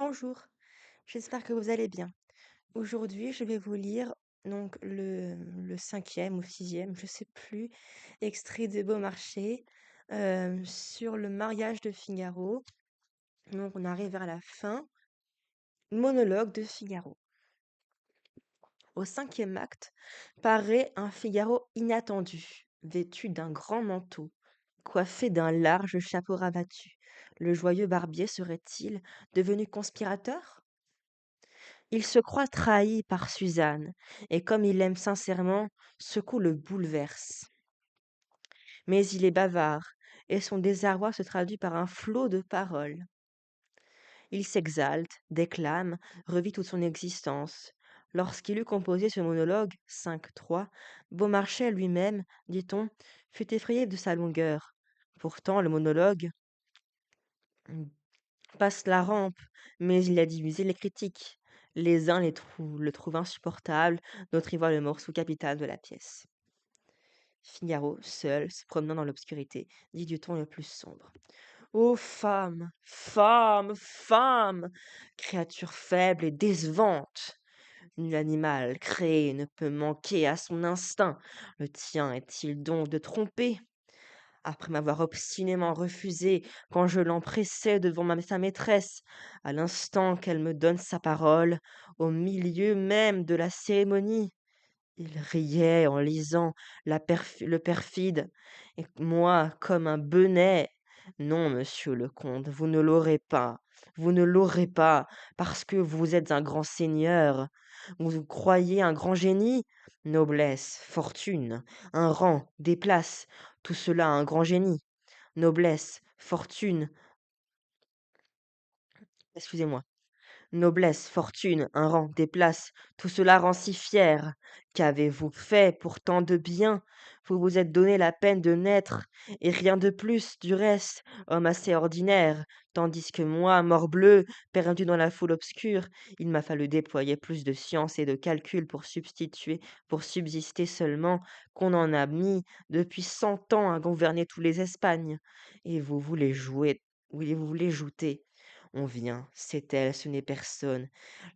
Bonjour, j'espère que vous allez bien. Aujourd'hui, je vais vous lire donc le cinquième ou sixième, je sais plus, extrait de Beaumarchais sur le mariage de Figaro. Donc on arrive vers la fin. Monologue de Figaro. Au cinquième acte, paraît un Figaro inattendu, vêtu d'un grand manteau, coiffé d'un large chapeau rabattu. Le joyeux barbier serait-il devenu conspirateur? Il se croit trahi par Suzanne, et comme il l'aime sincèrement, ce coup le bouleverse. Mais il est bavard, et son désarroi se traduit par un flot de paroles. Il s'exalte, déclame, revit toute son existence. Lorsqu'il eut composé ce monologue, 5-3, Beaumarchais lui-même, dit-on, fut effrayé de sa longueur. Pourtant, le monologue passe la rampe, mais il a divisé les critiques. Les uns le trouvent insupportable, d'autres y voient le morceau capital de la pièce. Figaro, seul, se promenant dans l'obscurité, dit du ton le plus sombre. Ô femme, femme, femme, créature faible et décevante! Nul animal créé ne peut manquer à son instinct. Le tien est-il donc de tromper? Après m'avoir obstinément refusé quand je l'empressais devant sa maîtresse, à l'instant qu'elle me donne sa parole, au milieu même de la cérémonie. Il riait en lisant le perfide, et moi, comme un benêt. Non, monsieur le comte, vous ne l'aurez pas. Vous ne l'aurez pas, parce que vous êtes un grand seigneur. Vous vous croyez un grand génie? Noblesse, fortune, un rang, des places, tout cela un grand génie. Noblesse, fortune, excusez-moi. Noblesse, fortune, un rang, des places, tout cela rend si fier. Qu'avez-vous fait pour tant de bien? Vous vous êtes donné la peine de naître, et rien de plus, du reste, homme assez ordinaire, tandis que moi, morbleu, perdu dans la foule obscure, il m'a fallu déployer plus de science et de calcul pour subsister seulement, qu'on en a mis depuis 100 ans à gouverner tous les Espagnes. Et vous voulez jouer, oui, vous voulez jouter. On vient, c'est elle, ce n'est personne.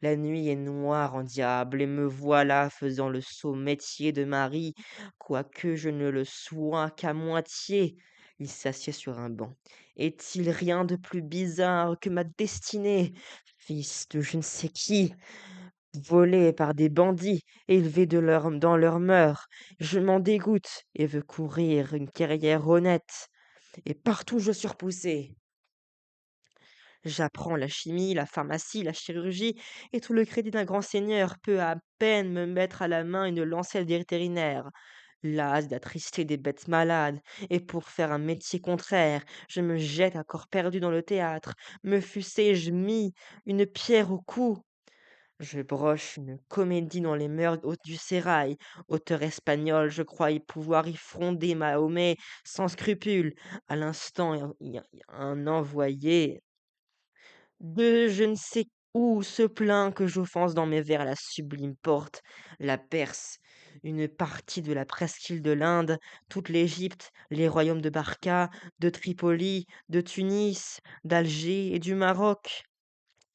La nuit est noire en diable, et me voilà faisant le sot métier de mari, quoique je ne le sois qu'à moitié. Il s'assied sur un banc. Est-il rien de plus bizarre que ma destinée, fils de je ne sais qui, volé par des bandits, élevé dans leurs mœurs? Je m'en dégoûte et veux courir une carrière honnête. Et partout je suis repoussé. J'apprends la chimie, la pharmacie, la chirurgie, et tout le crédit d'un grand seigneur peut à peine me mettre à la main une lancette vétérinaire. Las d'attrister des bêtes malades, et pour faire un métier contraire, je me jette à corps perdu dans le théâtre. Me fussé-je mis une pierre au cou? Je broche une comédie dans les mœurs du sérail. Auteur espagnol, je crois pouvoir y fronder Mahomet sans scrupule. À l'instant, il y a un envoyé de je ne sais où se plaint que j'offense dans mes vers la sublime porte, la Perse, une partie de la presqu'île de l'Inde, toute l'Égypte, les royaumes de Barca, de Tripoli, de Tunis, d'Alger et du Maroc.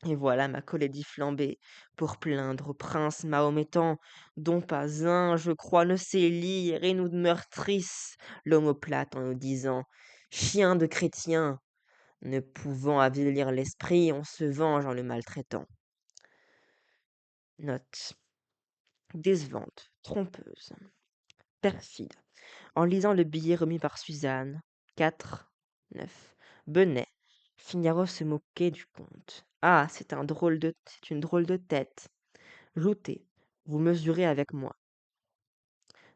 Et voilà ma comédie flambée pour plaindre au prince mahométan, dont pas un, je crois, ne sait lire, et nous meurtrisse l'omoplate en nous disant: chien de chrétien, ne pouvant avilir l'esprit, on se venge en le maltraitant. Note. Décevante, trompeuse, perfide. En lisant le billet remis par Suzanne, 4-9. Benet. Figaro se moquait du comte. Ah, c'est une drôle de tête. Joutez, vous mesurez avec moi.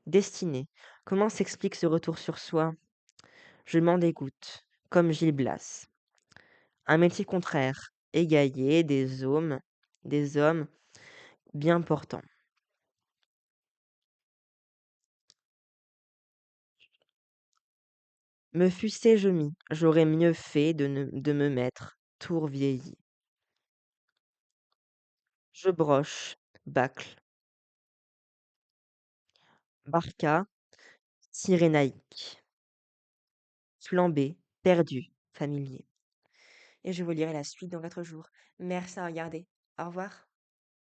Destinée. Comment s'explique ce retour sur soi? Je m'en dégoûte, comme Gil Blas. Un métier contraire, égaillé, des hommes bien portants. Me fussé-je mis, j'aurais mieux fait de me mettre, tour vieilli. Je broche, bâcle, Barca, cyrénaïque, flambé, perdu, familier. et je vous lirai la suite dans 4 jours. Merci à regarder. Au revoir.